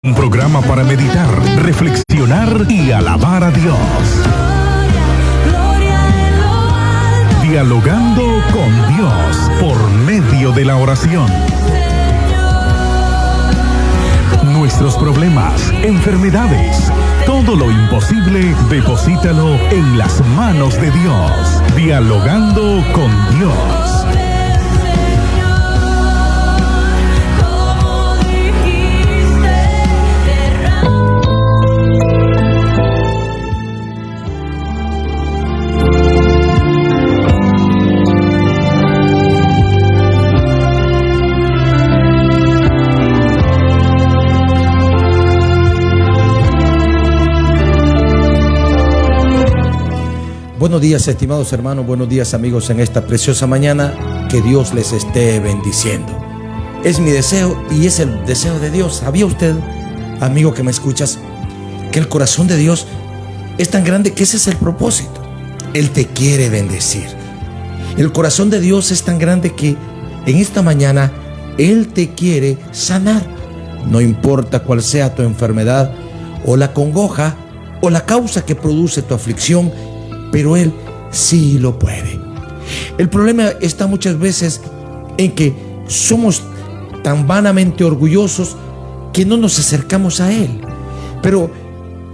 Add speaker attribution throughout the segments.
Speaker 1: Un programa para meditar, reflexionar y alabar a Dios. Dialogando con Dios por medio de la oración. Nuestros problemas, enfermedades, todo lo imposible, deposítalo en las manos de Dios. Dialogando con Dios.
Speaker 2: Buenos días, estimados hermanos, buenos días, amigos, en esta preciosa mañana. Que Dios les esté bendiciendo. Es mi deseo y es el deseo de Dios. ¿Sabía usted, amigo que me escuchas, que el corazón de Dios es tan grande que ese es el propósito? Él te quiere bendecir. El corazón de Dios es tan grande que en esta mañana Él te quiere sanar. No importa cuál sea tu enfermedad o la congoja o la causa que produce tu aflicción, pero Él sí lo puede. El problema está muchas veces en que somos tan vanamente orgullosos que no nos acercamos a Él. Pero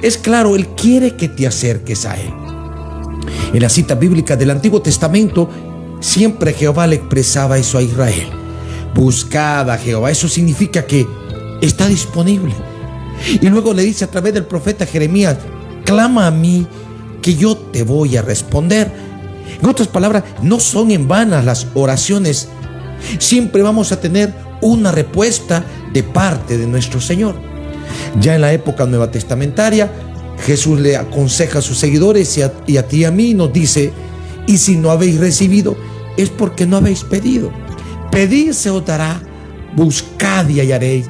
Speaker 2: es claro, Él quiere que te acerques a Él. En la cita bíblica del Antiguo Testamento, siempre Jehová le expresaba eso a Israel. Buscad a Jehová, eso significa que está disponible. Y luego le dice a través del profeta Jeremías: clama a mí, que yo te voy a responder. En otras palabras, no son en vanas las oraciones. Siempre vamos a tener una respuesta de parte de nuestro Señor. Ya en la época nueva testamentaria, Jesús le aconseja a sus seguidores y a ti y a mí nos dice: y si no habéis recibido, es porque no habéis pedido. Pedid, se os dará; buscad y hallaréis;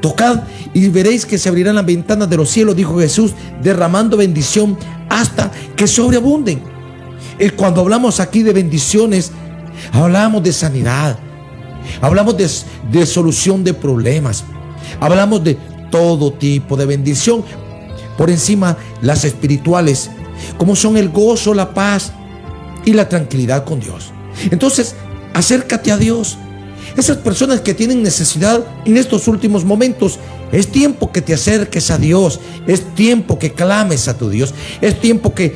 Speaker 2: tocad y veréis que se abrirán las ventanas de los cielos, dijo Jesús, derramando bendición hasta que sobreabunden. Cuando hablamos aquí de bendiciones, hablamos de sanidad, hablamos de solución de problemas, hablamos de todo tipo de bendición. Por encima, las espirituales, como son el gozo, la paz y la tranquilidad con Dios. Entonces, acércate a Dios. Esas personas que tienen necesidad en estos últimos momentos, es tiempo que te acerques a Dios. Es tiempo que clames a tu Dios. Es tiempo que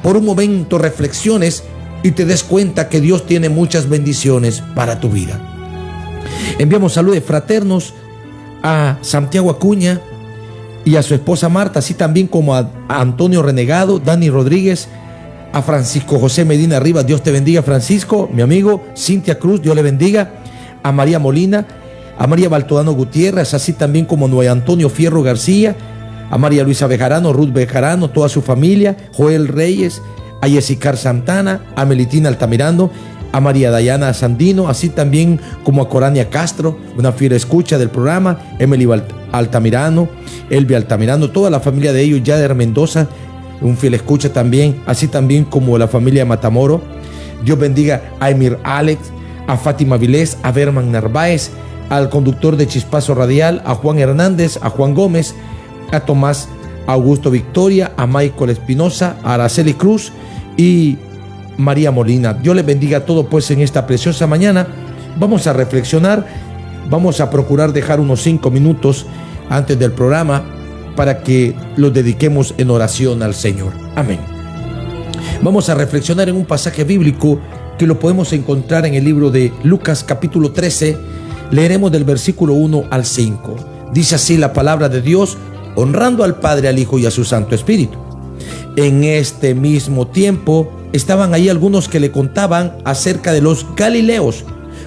Speaker 2: por un momento reflexiones y te des cuenta que Dios tiene muchas bendiciones para tu vida. Enviamos saludos fraternos a Santiago Acuña y a su esposa Marta, así también como a Antonio Renegado, Dani Rodríguez, a Francisco José Medina Rivas. Dios te bendiga, Francisco, mi amigo. Cintia Cruz, Dios le bendiga. A María Molina, a María Baltodano Gutiérrez, así también como a Noé Antonio Fierro García, a María Luisa Bejarano, Ruth Bejarano, toda su familia, Joel Reyes, a Yesicar Santana, a Melitina Altamirano, a María Dayana Sandino, así también como a Corania Castro, una fiel escucha del programa, Emily Altamirano, Elvia Altamirano, toda la familia de ellos, Yader Mendoza, un fiel escucha también, así también como la familia Matamoro. Dios bendiga a Emir Alex, a Fátima Vilés, a Berman Narváez, al conductor de Chispazo Radial, a Juan Hernández, a Juan Gómez, a Tomás Augusto Victoria, a Michael Espinosa, a Araceli Cruz y María Molina. Dios les bendiga a todos, pues en esta preciosa mañana vamos a reflexionar, vamos a procurar dejar unos 5 minutos antes del programa para que los dediquemos en oración al Señor. Amén. Vamos a reflexionar en un pasaje bíblico que lo podemos encontrar en el libro de Lucas capítulo 13, leeremos del versículo 1 al 5. Dice así la palabra de Dios, honrando al Padre, al Hijo y a su Santo Espíritu. En este mismo tiempo estaban ahí algunos que le contaban acerca de los galileos,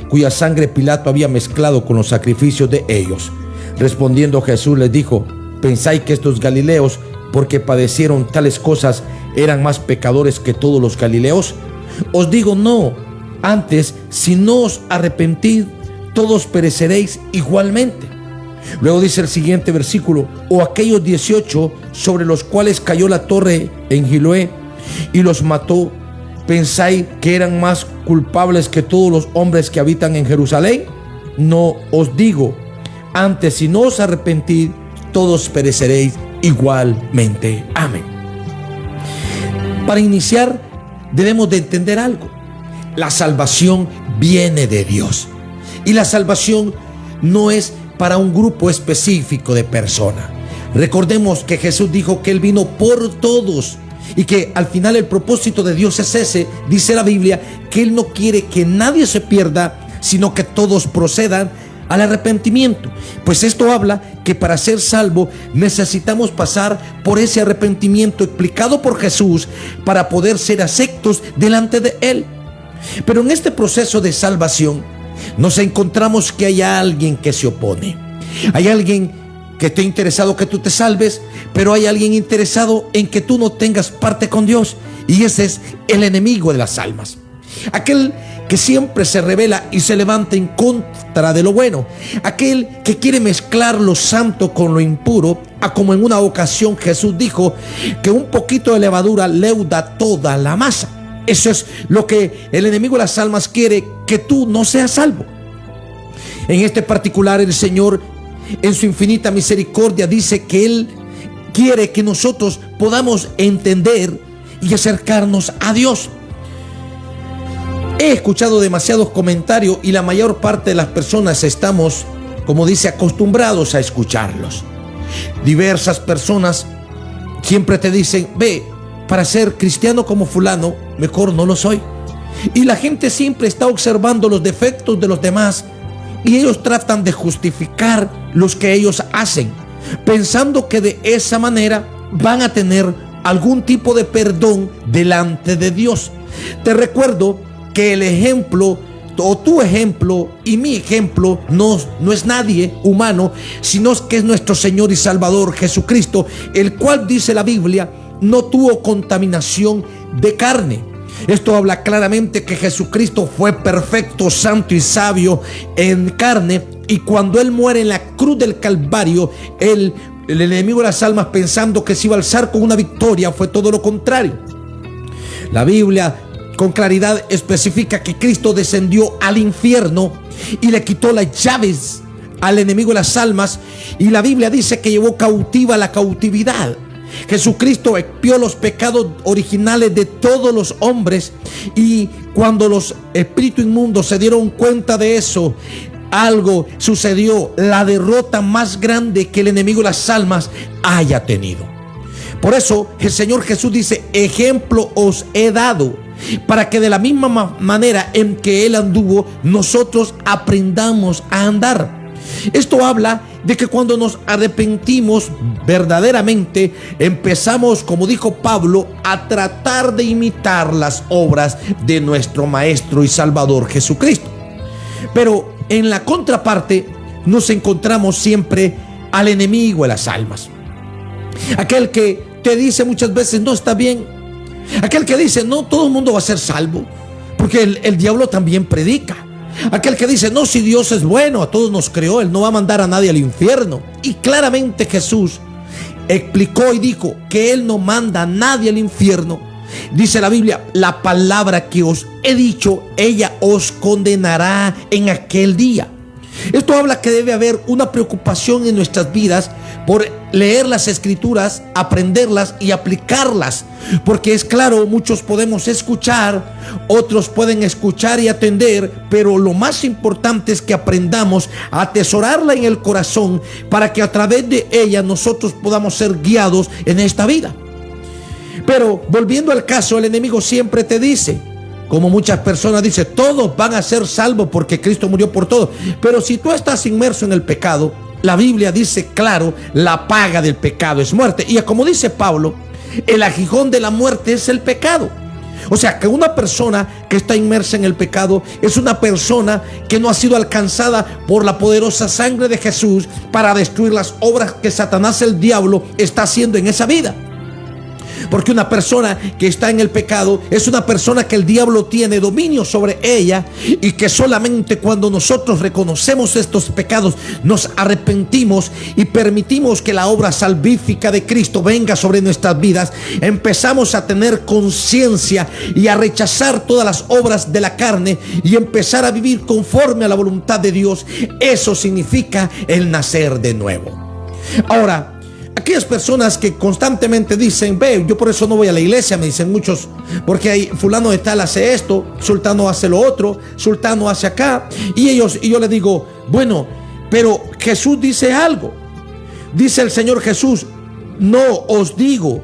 Speaker 2: cuya sangre Pilato había mezclado con los sacrificios de ellos. Respondiendo Jesús les dijo: ¿pensáis que estos galileos, porque padecieron tales cosas, eran más pecadores que todos los galileos? Os digo no, antes, si no os arrepentid, todos pereceréis igualmente. Luego dice el siguiente versículo: o aquellos 18 sobre los cuales cayó la torre en Siloé y los mató, ¿pensáis que eran más culpables que todos los hombres que habitan en Jerusalén? No os digo, antes, si no os arrepentid, todos pereceréis igualmente. Amén. Para iniciar, debemos de entender algo. La salvación viene de Dios. Y la salvación no es para un grupo específico de personas. Recordemos que Jesús dijo que Él vino por todos y que al final el propósito de Dios es ese. Dice la Biblia que Él no quiere que nadie se pierda, sino que todos procedan al arrepentimiento. Pues esto habla que para ser salvo necesitamos pasar por ese arrepentimiento explicado por Jesús para poder ser aceptos delante de Él. Pero en este proceso de salvación nos encontramos que hay alguien que se opone. Hay alguien que esté interesado que tú te salves, pero hay alguien interesado en que tú no tengas parte con Dios, y ese es el enemigo de las almas. Aquel que siempre se revela y se levanta en contra de lo bueno. Aquel que quiere mezclar lo santo con lo impuro, a como en una ocasión Jesús dijo que un poquito de levadura leuda toda la masa. Eso es lo que el enemigo de las almas quiere, que tú no seas salvo. En este particular, el Señor, en su infinita misericordia, dice que Él quiere que nosotros podamos entender y acercarnos a Dios. He escuchado demasiados comentarios y la mayor parte de las personas estamos, como dice, acostumbrados a escucharlos. Diversas personas siempre te dicen: ve, para ser cristiano como fulano, mejor no lo soy. Y la gente siempre está observando los defectos de los demás y ellos tratan de justificar los que ellos hacen, pensando que de esa manera van a tener algún tipo de perdón delante de Dios. Te recuerdo que el ejemplo, o tu ejemplo y mi ejemplo, no es nadie humano, sino que es nuestro Señor y Salvador Jesucristo, el cual, dice la Biblia, no tuvo contaminación de carne. Esto habla claramente que Jesucristo fue perfecto, santo y sabio en carne, y cuando Él muere en la cruz del Calvario, el enemigo de las almas, pensando que se iba a alzar con una victoria, fue todo lo contrario. La Biblia con claridad especifica que Cristo descendió al infierno y le quitó las llaves al enemigo de las almas, y la Biblia dice que llevó cautiva la cautividad. Jesucristo expió los pecados originales de todos los hombres, y cuando los espíritus inmundos se dieron cuenta de eso, algo sucedió, la derrota más grande que el enemigo de las almas haya tenido. Por eso el Señor Jesús dice: ejemplo os he dado, para que de la misma manera en que Él anduvo, nosotros aprendamos a andar. Esto habla de que cuando nos arrepentimos verdaderamente, empezamos, como dijo Pablo, a tratar de imitar las obras de nuestro Maestro y Salvador Jesucristo. Pero en la contraparte nos encontramos siempre al enemigo de las almas. Aquel que te dice muchas veces: no está bien. Aquel que dice: no, todo el mundo va a ser salvo, porque el diablo también predica. Aquel que dice: no, si Dios es bueno, a todos nos creó, Él no va a mandar a nadie al infierno. Y claramente Jesús explicó y dijo que Él no manda a nadie al infierno. Dice la Biblia: la palabra que os he dicho, ella os condenará en aquel día. Esto habla que debe haber una preocupación en nuestras vidas por leer las Escrituras, aprenderlas y aplicarlas, porque es claro, muchos podemos escuchar, otros pueden escuchar y atender, pero lo más importante es que aprendamos a atesorarla en el corazón, para que a través de ella nosotros podamos ser guiados en esta vida. Pero volviendo al caso, el enemigo siempre te dice, como muchas personas dicen: todos van a ser salvos porque Cristo murió por todos. Pero si tú estás inmerso en el pecado, la Biblia dice claro: la paga del pecado es muerte. Y como dice Pablo, el aguijón de la muerte es el pecado. O sea que una persona que está inmersa en el pecado es una persona que no ha sido alcanzada por la poderosa sangre de Jesús para destruir las obras que Satanás, el diablo, está haciendo en esa vida. Porque una persona que está en el pecado es una persona que el diablo tiene dominio sobre ella, y que solamente cuando nosotros reconocemos estos pecados, nos arrepentimos y permitimos que la obra salvífica de Cristo venga sobre nuestras vidas, empezamos a tener conciencia y a rechazar todas las obras de la carne y empezar a vivir conforme a la voluntad de Dios. Eso significa el nacer de nuevo. Ahora, aquellas personas que constantemente dicen, ve, yo por eso no voy a la iglesia, me dicen muchos, porque hay fulano de tal hace esto, sultano hace lo otro, sultano hace acá, y yo les digo, bueno, pero Jesús dice algo. Dice el Señor Jesús, no os digo,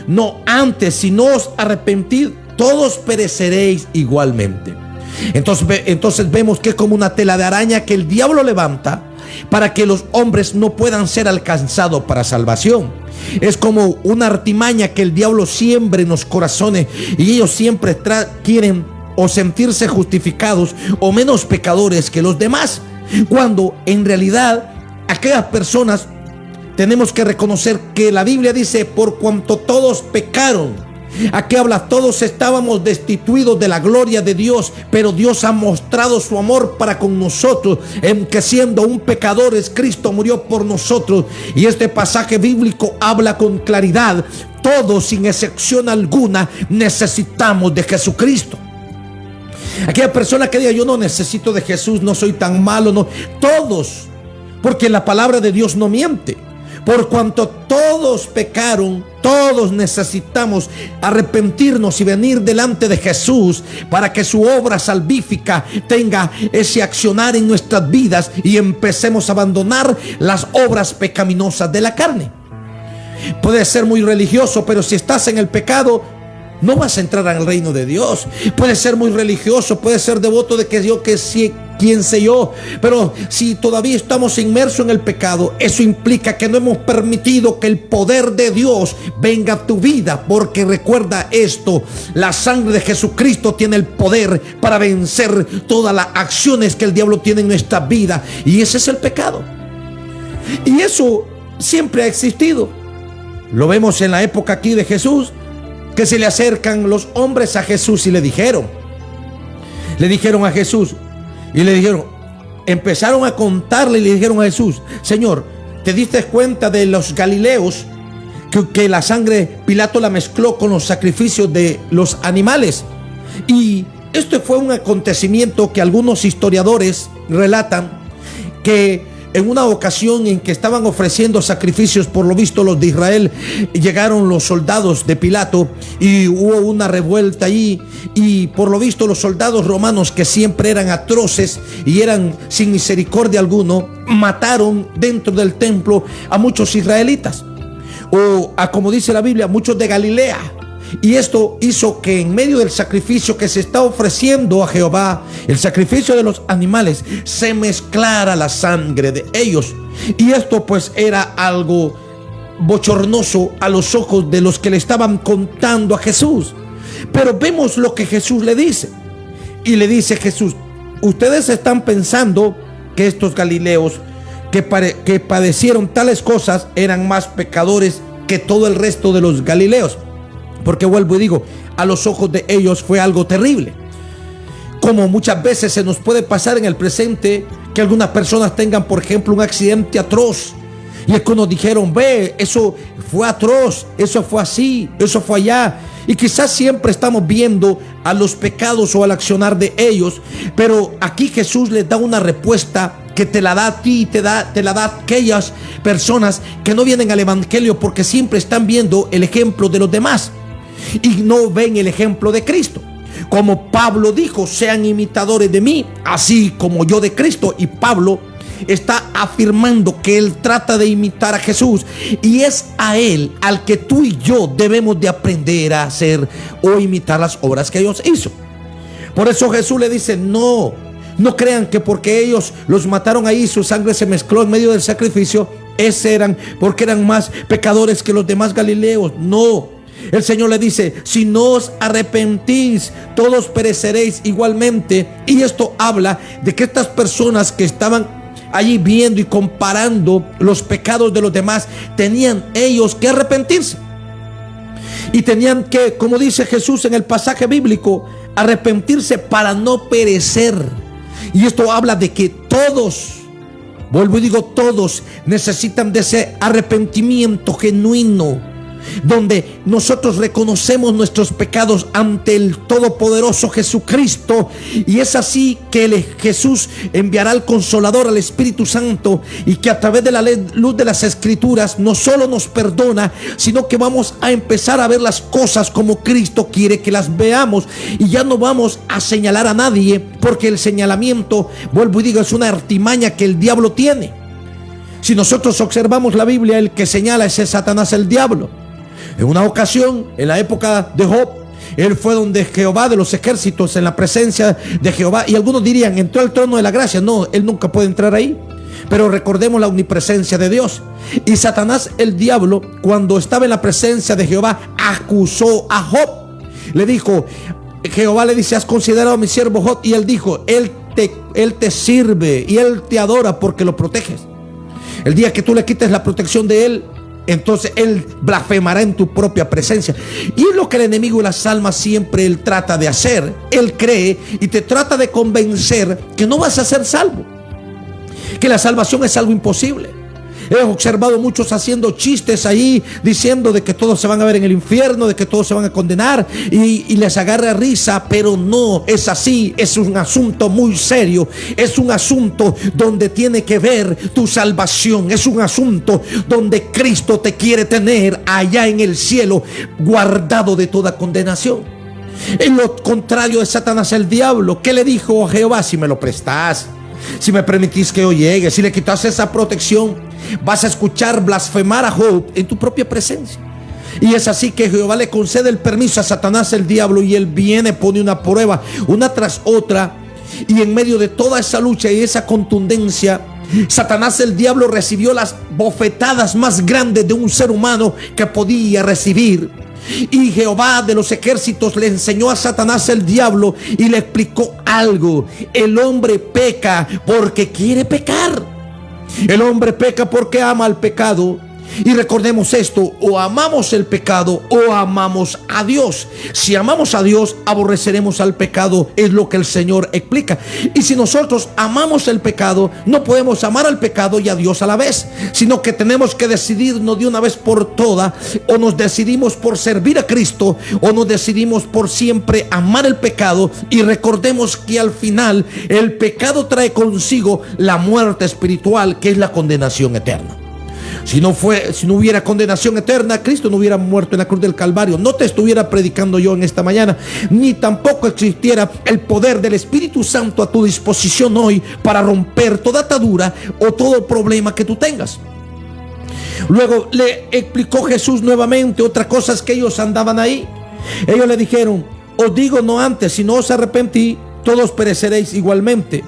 Speaker 2: no antes, si no os arrepentid, todos pereceréis igualmente. Entonces vemos que es como una tela de araña que el diablo levanta para que los hombres no puedan ser alcanzados para salvación. Es como una artimaña que el diablo siembra en los corazones, y ellos siempre quieren o sentirse justificados o menos pecadores que los demás, cuando en realidad aquellas personas tenemos que reconocer que la Biblia dice, por cuanto todos pecaron. Aquí habla, todos estábamos destituidos de la gloria de Dios, pero Dios ha mostrado su amor para con nosotros, en que siendo un pecadores, Cristo murió por nosotros. Y este pasaje bíblico habla con claridad. Todos, sin excepción alguna, necesitamos de Jesucristo. Aquella persona que diga, yo no necesito de Jesús, no soy tan malo, no. Todos, porque la palabra de Dios no miente. Por cuanto todos pecaron, todos necesitamos arrepentirnos y venir delante de Jesús para que su obra salvífica tenga ese accionar en nuestras vidas y empecemos a abandonar las obras pecaminosas de la carne. Puedes ser muy religioso, pero si estás en el pecado, no vas a entrar en el reino de Dios. Puedes ser muy religioso, puedes ser devoto de que yo que sí, quién sé yo, pero si todavía estamos inmersos en el pecado, eso implica que no hemos permitido que el poder de Dios venga a tu vida, porque recuerda esto, la sangre de Jesucristo tiene el poder para vencer todas las acciones que el diablo tiene en nuestra vida, y ese es el pecado. Y eso siempre ha existido. Lo vemos en la época aquí de Jesús, que se le acercan los hombres a Jesús y le dijeron a Jesús, y le dijeron, empezaron a contarle y le dijeron a Jesús, Señor, ¿te diste cuenta de los galileos que la sangre Pilato la mezcló con los sacrificios de los animales? Y esto fue un acontecimiento que algunos historiadores relatan, que en una ocasión en que estaban ofreciendo sacrificios, por lo visto los de Israel, llegaron los soldados de Pilato y hubo una revuelta allí, y por lo visto los soldados romanos, que siempre eran atroces y eran sin misericordia alguno, mataron dentro del templo a muchos israelitas, o a, como dice la Biblia, muchos de Galilea. Y esto hizo que en medio del sacrificio que se está ofreciendo a Jehová, el sacrificio de los animales, se mezclara la sangre de ellos. Y esto pues era algo bochornoso a los ojos de los que le estaban contando a Jesús. Pero vemos lo que Jesús le dice. Y le dice Jesús, ustedes están pensando que estos galileos que padecieron tales cosas eran más pecadores que todo el resto de los galileos. Porque vuelvo y digo, a los ojos de ellos fue algo terrible. Como muchas veces se nos puede pasar en el presente, que algunas personas tengan, por ejemplo, un accidente atroz. Y es que nos dijeron, ve, eso fue atroz, eso fue así, eso fue allá. Y quizás siempre estamos viendo a los pecados o al accionar de ellos. Pero aquí Jesús les da una respuesta que te la da a ti, te la da a aquellas personas que no vienen al evangelio porque siempre están viendo el ejemplo de los demás y no ven el ejemplo de Cristo. Como Pablo dijo, sean imitadores de mí, así como yo de Cristo. Y Pablo está afirmando que él trata de imitar a Jesús, y es a él al que tú y yo debemos de aprender a hacer o imitar las obras que Dios hizo. Por eso Jesús le dice, no crean que porque ellos los mataron ahí, su sangre se mezcló en medio del sacrificio, porque eran más pecadores que los demás galileos. No. El Señor le dice, si no os arrepentís, todos pereceréis igualmente. Y esto habla de que estas personas que estaban allí viendo y comparando los pecados de los demás, tenían ellos que arrepentirse. Y tenían que, como dice Jesús en el pasaje bíblico, arrepentirse para no perecer. Y esto habla de que todos, vuelvo y digo, todos necesitan de ese arrepentimiento genuino. donde nosotros reconocemos nuestros pecados ante el todopoderoso Jesucristo, y es así que Jesús enviará al Consolador, al Espíritu Santo, y que a través de la luz de las Escrituras no solo nos perdona, sino que vamos a empezar a ver las cosas como Cristo quiere que las veamos, y ya no vamos a señalar a nadie, porque el señalamiento, vuelvo y digo, es una artimaña que el diablo tiene. Si nosotros observamos la Biblia, el que señala es Satanás, el diablo. En una ocasión, en la época de Job, él fue donde Jehová de los ejércitos, en la presencia de Jehová, y algunos dirían, entró al trono de la gracia. No, él nunca puede entrar ahí, pero recordemos la omnipresencia de Dios. Y Satanás, el diablo, cuando estaba en la presencia de Jehová, acusó a Job. Le dijo, Jehová le dice, ¿has considerado a mi siervo Job? Y él dijo, él te sirve y él te adora porque lo proteges. El día que tú le quites la protección de él, entonces él blasfemará en tu propia presencia. Y es lo que el enemigo de las almas siempre él trata de hacer. Él cree y te trata de convencer que no vas a ser salvo, que la salvación es algo imposible. He observado muchos haciendo chistes ahí, diciendo de que todos se van a ver en el infierno, de que todos se van a condenar, y les agarra risa, pero no es así. Es un asunto muy serio, es un asunto donde tiene que ver tu salvación, es un asunto donde Cristo te quiere tener allá en el cielo, guardado de toda condenación. En lo contrario de Satanás, el diablo, ¿qué le dijo a Jehová? Si me lo prestas, si me permitís que yo llegue, si le quitas esa protección, vas a escuchar blasfemar a Job en tu propia presencia. Y es así que Jehová le concede el permiso a Satanás, el diablo, y él viene, pone una prueba, una tras otra, y en medio de toda esa lucha y esa contundencia, Satanás, el diablo, recibió las bofetadas más grandes de un ser humano que podía recibir. Y Jehová de los ejércitos le enseñó a Satanás, el diablo, y le explicó algo. El hombre peca porque quiere pecar. El hombre peca porque ama el pecado. Y recordemos esto: o amamos el pecado o amamos a Dios. Si amamos a Dios, aborreceremos al pecado, es lo que el Señor explica. Y si nosotros amamos el pecado, no podemos amar al pecado y a Dios a la vez, sino que tenemos que decidirnos de una vez por todas: o nos decidimos por servir a Cristo, o nos decidimos por siempre amar el pecado. Y recordemos que al final el pecado trae consigo la muerte espiritual, que es la condenación eterna. Si no hubiera condenación eterna, Cristo no hubiera muerto en la cruz del Calvario. No te estuviera predicando yo en esta mañana, ni tampoco existiera el poder del Espíritu Santo a tu disposición hoy para romper toda atadura o todo problema que tú tengas. Luego le explicó Jesús nuevamente otra cosa, es que ellos andaban ahí. Ellos le dijeron: os digo, no antes, si no os arrepentí, todos pereceréis igualmente.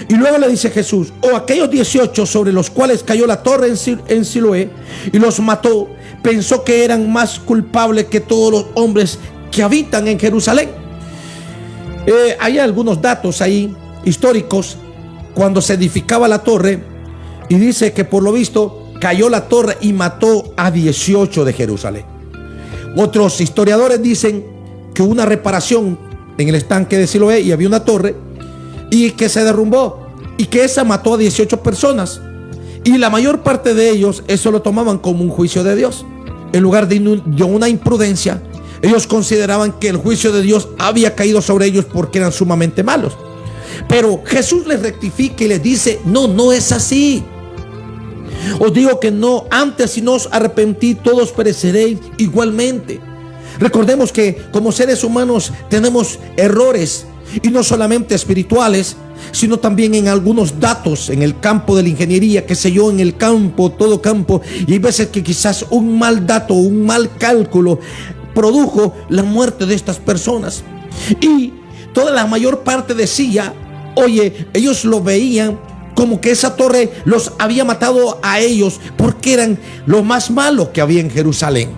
Speaker 2: Y luego le dice Jesús: o aquellos 18 sobre los cuales cayó la torre en Siloé y los mató, pensó que eran más culpables que todos los hombres que habitan en Jerusalén. Hay algunos datos ahí históricos cuando se edificaba la torre, y dice que por lo visto cayó la torre y mató a 18 de Jerusalén. Otros historiadores dicen que hubo una reparación en el estanque de Siloé y había una torre y que se derrumbó, y que esa mató a 18 personas, y la mayor parte de ellos eso lo tomaban como un juicio de Dios. En lugar de una imprudencia, ellos consideraban que el juicio de Dios había caído sobre ellos porque eran sumamente malos. Pero Jesús les rectifica y les dice: no es así. Os digo que no antes, si no os arrepentí, todos pereceréis igualmente. Recordemos que como seres humanos tenemos errores, y no solamente espirituales, sino también en algunos datos, en el campo de la ingeniería, qué sé yo, en el campo, todo campo. Y hay veces que quizás un mal dato, un mal cálculo produjo la muerte de estas personas. Y toda la mayor parte decía: oye, ellos lo veían como que esa torre los había matado a ellos porque eran lo más malo que había en Jerusalén.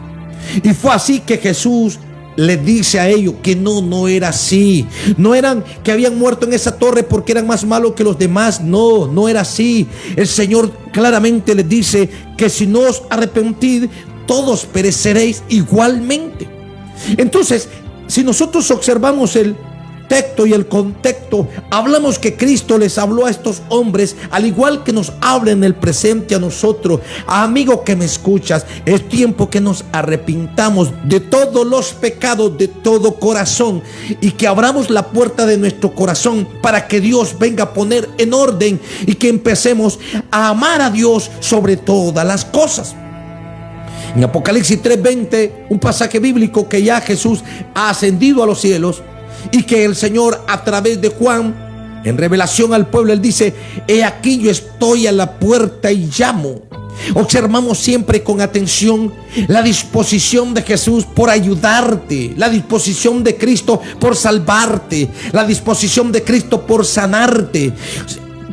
Speaker 2: Y fue así que Jesús les dice a ellos que no era así. No eran que habían muerto en esa torre porque eran más malos que los demás. No era así. El Señor claramente les dice que si no os arrepentid, todos pereceréis igualmente. Entonces, si nosotros observamos texto y el contexto, hablamos que Cristo les habló a estos hombres, al igual que nos habla en el presente a nosotros. Amigo que me escuchas, es tiempo que nos arrepintamos de todos los pecados de todo corazón y que abramos la puerta de nuestro corazón para que Dios venga a poner en orden y que empecemos a amar a Dios sobre todas las cosas. En Apocalipsis 3:20, un pasaje bíblico que ya Jesús ha ascendido a los cielos y que el Señor a través de Juan, en revelación al pueblo, Él dice: he aquí yo estoy a la puerta y llamo. Observamos siempre con atención la disposición de Jesús por ayudarte, la disposición de Cristo por salvarte, la disposición de Cristo por sanarte.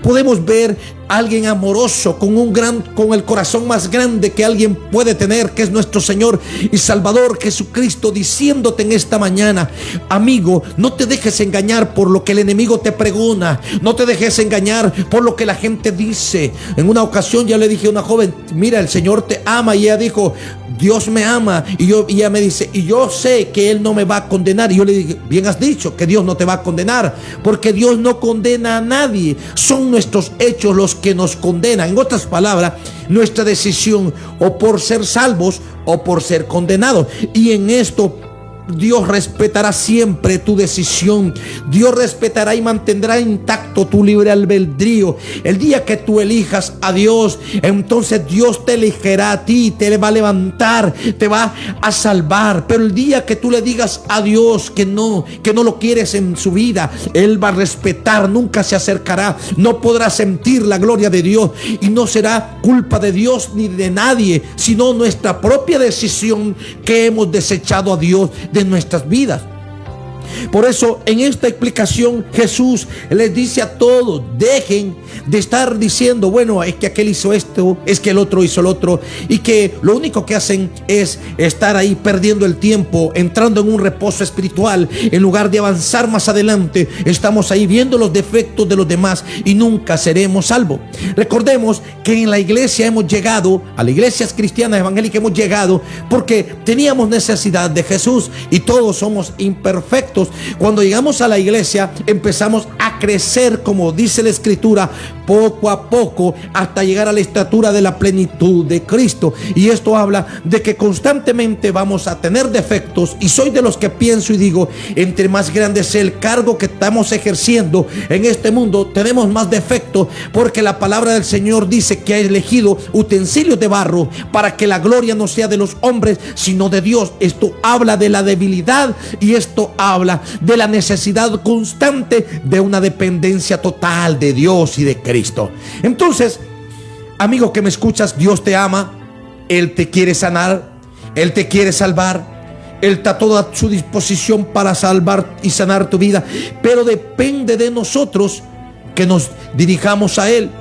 Speaker 2: Podemos ver a alguien amoroso con el corazón más grande que alguien puede tener, que es nuestro Señor y Salvador Jesucristo, diciéndote en esta mañana: amigo, no te dejes engañar por lo que el enemigo te pregona, no te dejes engañar por lo que la gente dice. En una ocasión ya le dije a una joven: mira, el Señor te ama, y ella dijo: Dios me ama, y ella me dice: y yo sé que Él no me va a condenar. Y yo le dije: bien has dicho que Dios no te va a condenar, porque Dios no condena a nadie, son nuestros hechos los que nos condenan. En otras palabras, nuestra decisión, o por ser salvos o por ser condenados. Y en esto Dios respetará siempre tu decisión. Dios respetará y mantendrá intacto tu libre albedrío. El día que tú elijas a Dios, entonces Dios te elegirá a ti, te va a levantar, te va a salvar. Pero el día que tú le digas a Dios que no lo quieres en su vida, Él va a respetar, nunca se acercará, no podrá sentir la gloria de Dios, y no será culpa de Dios ni de nadie, sino nuestra propia decisión que hemos desechado a Dios de nuestras vidas. Por eso en esta explicación Jesús les dice a todos: dejen de estar diciendo: bueno, es que aquel hizo esto, es que el otro hizo el otro, y que lo único que hacen es estar ahí perdiendo el tiempo, entrando en un reposo espiritual. En lugar de avanzar más adelante, estamos ahí viendo los defectos de los demás y nunca seremos salvos. Recordemos que en la iglesia hemos llegado, a las iglesias cristianas evangélicas hemos llegado porque teníamos necesidad de Jesús, y todos somos imperfectos. Cuando llegamos a la iglesia empezamos a crecer, como dice la Escritura, poco a poco, hasta llegar a la estatura de la plenitud de Cristo. Y esto habla de que constantemente vamos a tener defectos, y soy de los que pienso y digo: entre más grande sea el cargo que estamos ejerciendo en este mundo, tenemos más defectos, porque la palabra del Señor dice que ha elegido utensilios de barro para que la gloria no sea de los hombres, sino de Dios. Esto habla de la debilidad, y esto habla de la necesidad constante de una dependencia total de Dios y de Cristo. Entonces, amigo que me escuchas, Dios te ama, Él te quiere sanar, Él te quiere salvar, Él está a toda su disposición para salvar y sanar tu vida, pero depende de nosotros que nos dirijamos a Él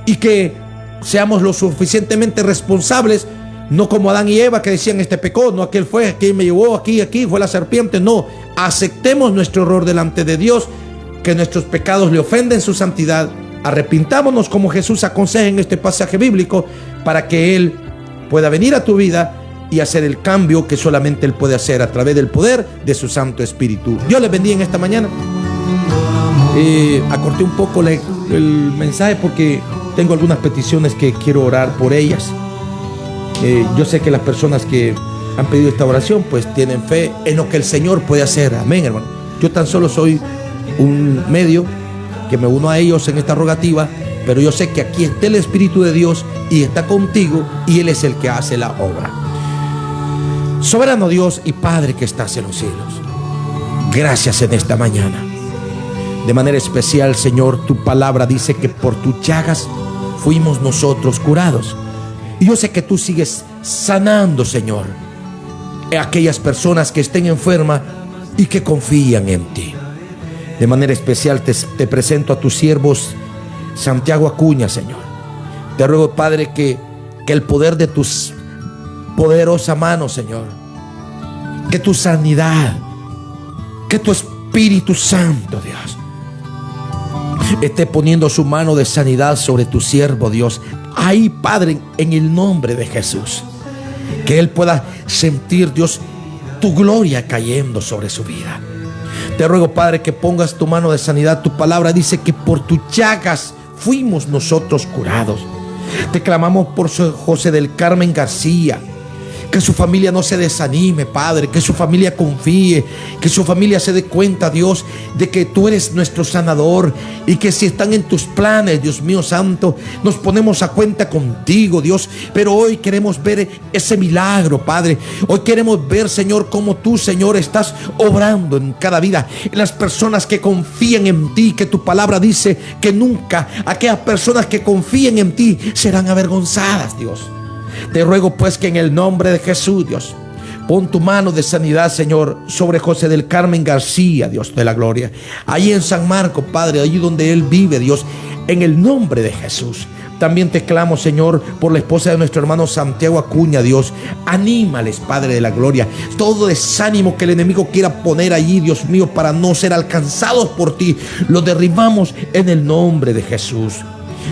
Speaker 2: y que seamos lo suficientemente responsables. No como Adán y Eva, que decían: este pecó, no, aquel fue, aquel me llevó, aquí fue la serpiente. No, aceptemos nuestro error delante de Dios, que nuestros pecados le ofenden su santidad. Arrepintámonos como Jesús aconseja en este pasaje bíblico, para que Él pueda venir a tu vida y hacer el cambio que solamente Él puede hacer a través del poder de su Santo Espíritu. Dios les bendiga en esta mañana. Acorté un poco el mensaje porque tengo algunas peticiones que quiero orar por ellas. Yo sé que las personas que han pedido esta oración pues tienen fe en lo que el Señor puede hacer. Amén, hermano. Yo tan solo soy un medio que me uno a ellos en esta rogativa, pero yo sé que aquí está el Espíritu de Dios y está contigo, y Él es el que hace la obra. Soberano Dios y Padre que estás en los cielos, gracias en esta mañana. De manera especial, Señor, tu palabra dice que por tus llagas fuimos nosotros curados. Y yo sé que tú sigues sanando, Señor, a aquellas personas que estén enfermas y que confían en ti. De manera especial te presento a tus siervos Santiago Acuña, Señor. Te ruego, Padre, que el poder de tus poderosas manos, Señor, que tu sanidad, que tu Espíritu Santo, Dios, esté poniendo su mano de sanidad sobre tu siervo, Dios. Ahí, Padre, en el nombre de Jesús, que Él pueda sentir, Dios, tu gloria cayendo sobre su vida. Te ruego, Padre, que pongas tu mano de sanidad. Tu palabra dice que por tus llagas fuimos nosotros curados. Te clamamos por José del Carmen García. Que su familia no se desanime, Padre. Que su familia confíe. Que su familia se dé cuenta, Dios, de que tú eres nuestro sanador. Y que si están en tus planes, Dios mío santo, nos ponemos a cuenta contigo, Dios. Pero hoy queremos ver ese milagro, Padre. Hoy queremos ver, Señor, cómo tú, Señor, estás obrando en cada vida. En las personas que confían en ti. Que tu palabra dice que nunca aquellas personas que confíen en ti serán avergonzadas, Dios. Te ruego pues que en el nombre de Jesús, Dios, pon tu mano de sanidad, Señor, sobre José del Carmen García, Dios de la gloria. Allí en San Marcos, Padre, allí donde él vive, Dios, en el nombre de Jesús. También te clamo, Señor, por la esposa de nuestro hermano Santiago Acuña, Dios. Anímales, Padre de la gloria. Todo desánimo que el enemigo quiera poner allí, Dios mío, para no ser alcanzados por ti, lo derribamos en el nombre de Jesús.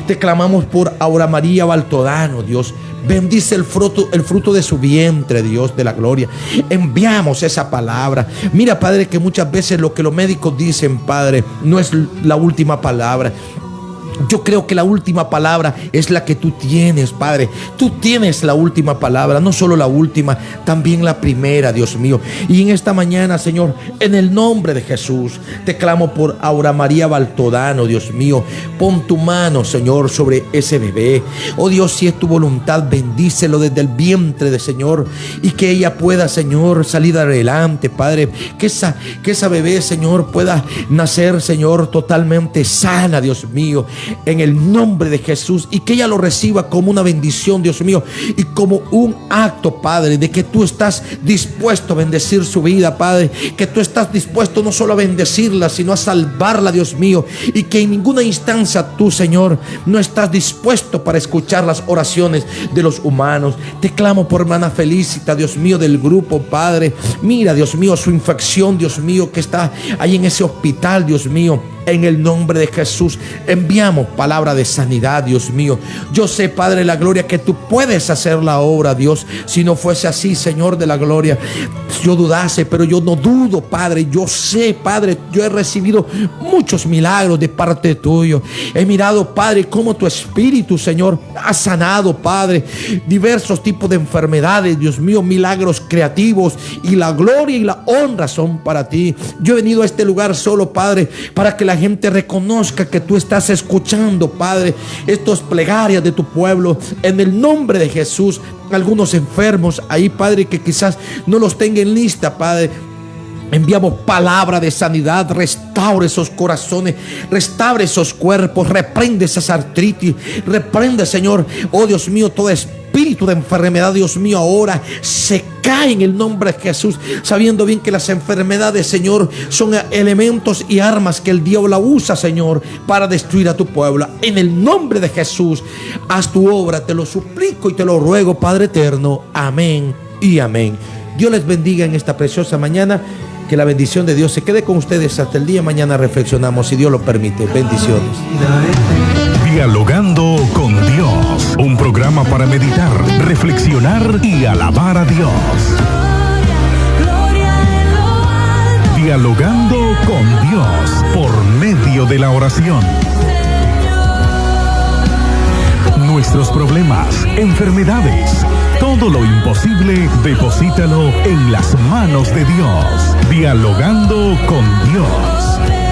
Speaker 2: Te clamamos por Aura María Baltodano, Dios. Bendice el fruto de su vientre, Dios de la gloria. Enviamos esa palabra. Mira, Padre, que muchas veces lo que los médicos dicen, Padre, no es la última palabra. Yo creo que la última palabra es la que tú tienes, Padre. Tú tienes la última palabra, no solo la última, también la primera, Dios mío. Y en esta mañana, Señor, en el nombre de Jesús, te clamo por Aura María Baltodano, Dios mío. Pon tu mano, Señor, sobre ese bebé. Oh Dios, si es tu voluntad, bendícelo desde el vientre de Señor, y que ella pueda, Señor, salir adelante, Padre. Que esa bebé, Señor, pueda nacer, Señor, totalmente sana, Dios mío, en el nombre de Jesús, y que ella lo reciba como una bendición, Dios mío, y como un acto, Padre, de que tú estás dispuesto a bendecir su vida, Padre, que tú estás dispuesto no solo a bendecirla, sino a salvarla, Dios mío, y que en ninguna instancia tú, Señor, no estás dispuesto para escuchar las oraciones de los humanos. Te clamo por hermana Felicita, Dios mío, del grupo, Padre. Mira, Dios mío, su infección, Dios mío, que está ahí en ese hospital, Dios mío. En el nombre de Jesús enviamos palabra de sanidad, Dios mío. Yo sé, Padre de la gloria, que tú puedes hacer la obra, Dios. Si no fuese así, Señor de la gloria, yo dudase, pero yo no dudo, Padre. Yo sé, Padre, yo he recibido muchos milagros de parte tuyo. He mirado, Padre, cómo tu Espíritu, Señor, ha sanado, Padre, diversos tipos de enfermedades, Dios mío, milagros creativos, y la gloria y la honra son para ti. Yo he venido a este lugar solo, Padre, para que la gente reconozca que tú estás escuchando, Padre, estos plegarias de tu pueblo, en el nombre de Jesús. Algunos enfermos ahí, Padre, que quizás no los tengan en lista, Padre, enviamos palabra de sanidad. Restaure esos corazones, restaure esos cuerpos, reprende esas artritis, reprende, Señor, oh Dios mío, todo espíritu de enfermedad, Dios mío, ahora se cae en el nombre de Jesús, sabiendo bien que las enfermedades, Señor, son elementos y armas que el diablo usa, Señor, para destruir a tu pueblo. En el nombre de Jesús, haz tu obra, te lo suplico y te lo ruego, Padre eterno. Amén y amén. Dios les bendiga en esta preciosa mañana. Que la bendición de Dios se quede con ustedes hasta el día de mañana. Reflexionamos, si Dios lo permite. Bendiciones.
Speaker 1: Dialogando con Dios, un programa para meditar, reflexionar y alabar a Dios. Dialogando con Dios por medio de la oración. Nuestros problemas, enfermedades, todo lo imposible, deposítalo en las manos de Dios. Dialogando con Dios.